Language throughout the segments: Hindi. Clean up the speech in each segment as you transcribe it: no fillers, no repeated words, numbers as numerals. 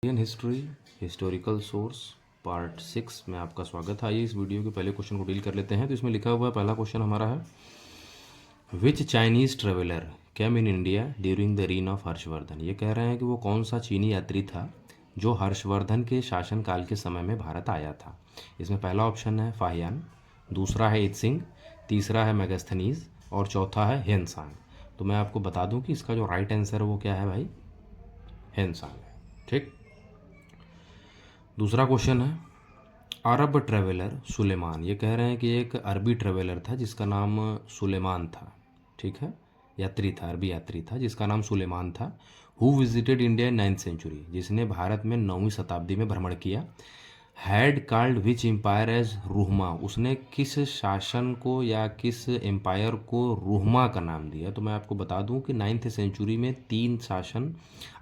Indian history historical source part 6 में आपका स्वागत है। आइए इस वीडियो के पहले क्वेश्चन को डील कर लेते हैं। तो इसमें लिखा हुआ है, पहला क्वेश्चन हमारा है, which Chinese traveller came in India during the reign of Harshavardhana. ये कह रहे हैं कि वो कौन सा चीनी यात्री था जो हर्षवर्धन के शासनकाल के समय में भारत आया था। इसमें पहला ऑप्शन है फाहियान, दूसरा है इत्सिंग, तीसरा है मेगास्थनीज और चौथा है हेनसांग। तो मैं आपको बता दूं कि इसका जो राइट आंसर है वो क्या है भाई, हेनसांग है। ठीक, दूसरा क्वेश्चन है, अरब ट्रेवलर सुलेमान। ये कह रहे हैं कि एक अरबी ट्रेवलर था जिसका नाम सुलेमान था। ठीक है, यात्री था, अरबी यात्री था जिसका नाम सुलेमान था। Who visited India in 9th century, जिसने भारत में 9वीं शताब्दी में भ्रमण किया। Had called which empire as Ruhma, उसने किस शासन को या किस एम्पायर को रूहमा का नाम दिया। तो मैं आपको बता दूं कि 9th सेंचुरी में 3 शासन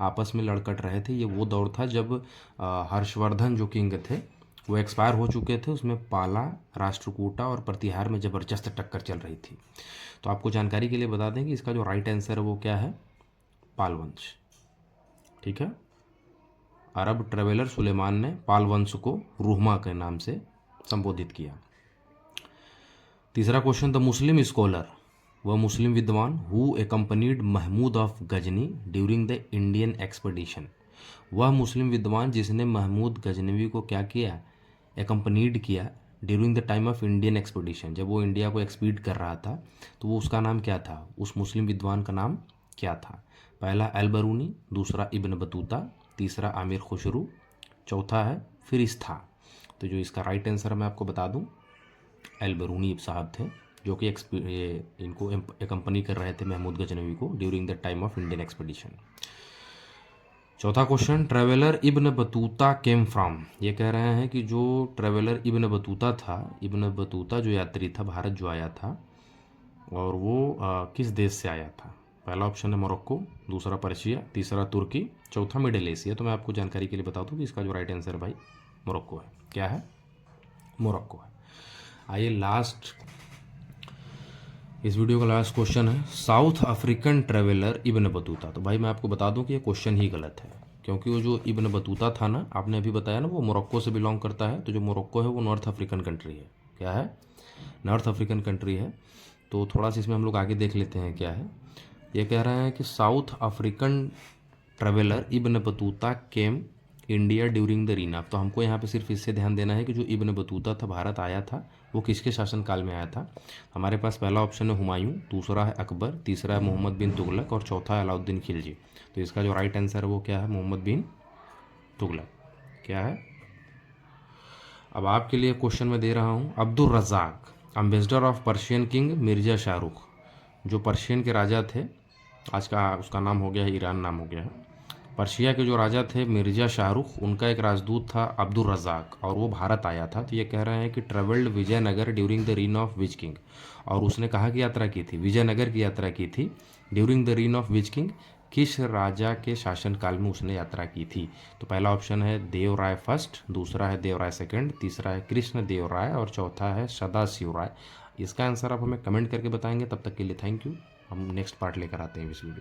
आपस में लड़कट रहे थे। ये वो दौर था जब हर्षवर्धन जो किंग थे वो एक्सपायर हो चुके थे। उसमें पाला, राष्ट्रकूटा और प्रतिहार में ज़बरदस्त टक्कर चल रही थी। तो आपको जानकारी के लिए बता दें कि इसका जो राइट आंसर है वो क्या है, पाल वंश। ठीक है, अरब ट्रेवलर सुलेमान ने पाल वंश को रूहमा के नाम से संबोधित किया। तीसरा क्वेश्चन, द मुस्लिम स्कॉलर, वह मुस्लिम विद्वान who accompanied Mahmud of Ghazni during the Indian expedition. वह मुस्लिम विद्वान जिसने महमूद गजनवी को क्या किया, एकम्पनीड किया during the time of Indian expedition, जब वो इंडिया को एक्सपीड कर रहा था। तो वो उसका नाम क्या था, उस मुस्लिम विद्वान का नाम क्या था। पहला अल बरूनी, दूसरा इब्न बतूता, तीसरा आमिर खुसरू, चौथा है फिरिस्ता। तो जो इसका राइट आंसर मैं आपको बता दूं, अल बरूनी साहब थे जो कि इनको एकम्पनी कर रहे थे महमूद गजनवी को during the time of Indian expedition. चौथा question, traveller Ibn Battuta came from. ये कह रहे हैं कि जो ट्रेवलर इब्न बतूता था, इब्न बतूता जो यात्री था भारत जो आया था, और वो किस देश से आया था। पहला ऑप्शन है मोरक्को, दूसरा पर्शिया, तीसरा तुर्की, चौथा मिडिल एशिया। तो मैं आपको जानकारी के लिए बता दूं कि इसका जो राइट आंसर भाई मोरक्को है। क्या है, मोरक्को है। आइए लास्ट, इस वीडियो का लास्ट क्वेश्चन है, south African traveller Ibn Battuta. तो भाई मैं आपको बता दूं कि ये क्वेश्चन ही गलत है, क्योंकि वो जो इब्न बतूता था ना, आपने अभी बताया ना, वो मोरक्को से बिलोंग करता है। तो जो मोरक्को है वो नॉर्थ अफ्रीकन कंट्री है। क्या है, नॉर्थ अफ्रीकन कंट्री है। तो थोड़ा सा इसमें हम लोग आगे देख लेते हैं क्या है। ये कह रहे हैं कि south African traveller Ibn Battuta came India during the Reena. तो हमको यहाँ पे सिर्फ इससे ध्यान देना है कि जो इब्न बतूता था भारत आया था वो किसके शासनकाल में आया था। हमारे पास पहला ऑप्शन है हुमायूं, दूसरा है अकबर, तीसरा है मोहम्मद बिन तुगलक और चौथा है अलाउद्दीन खिलजी। तो इसका जो राइट आंसर है वो क्या है, मोहम्मद बिन तुगलक। क्या है, अब आपके लिए क्वेश्चन मैं दे रहा हूँ, Abdul Razzaq ambassador of Persian king Mirza Shahrukh, जो पर्शियन के राजा थे, आज का उसका नाम हो गया है ईरान, नाम हो गया है। पर्शिया के जो राजा थे मिर्जा शाहरुख, उनका एक राजदूत था अब्दुल रज़ाक, और वो भारत आया था। तो ये कह रहे हैं कि travelled Vijayanagar during the reign of which king, और उसने कहाँ की यात्रा की थी, विजयनगर की यात्रा की थी during the reign of which king, किस राजा के शासनकाल में उसने यात्रा की थी। तो पहला ऑप्शन है देव राय फर्स्ट, दूसरा है देव राय सेकेंड, तीसरा है कृष्ण देव राय और चौथा है सदाशिव राय। इसका आंसर आप हमें कमेंट करके बताएंगे। तब तक के लिए थैंक यू। हम नेक्स्ट पार्ट लेकर आते हैं इस वीडियो।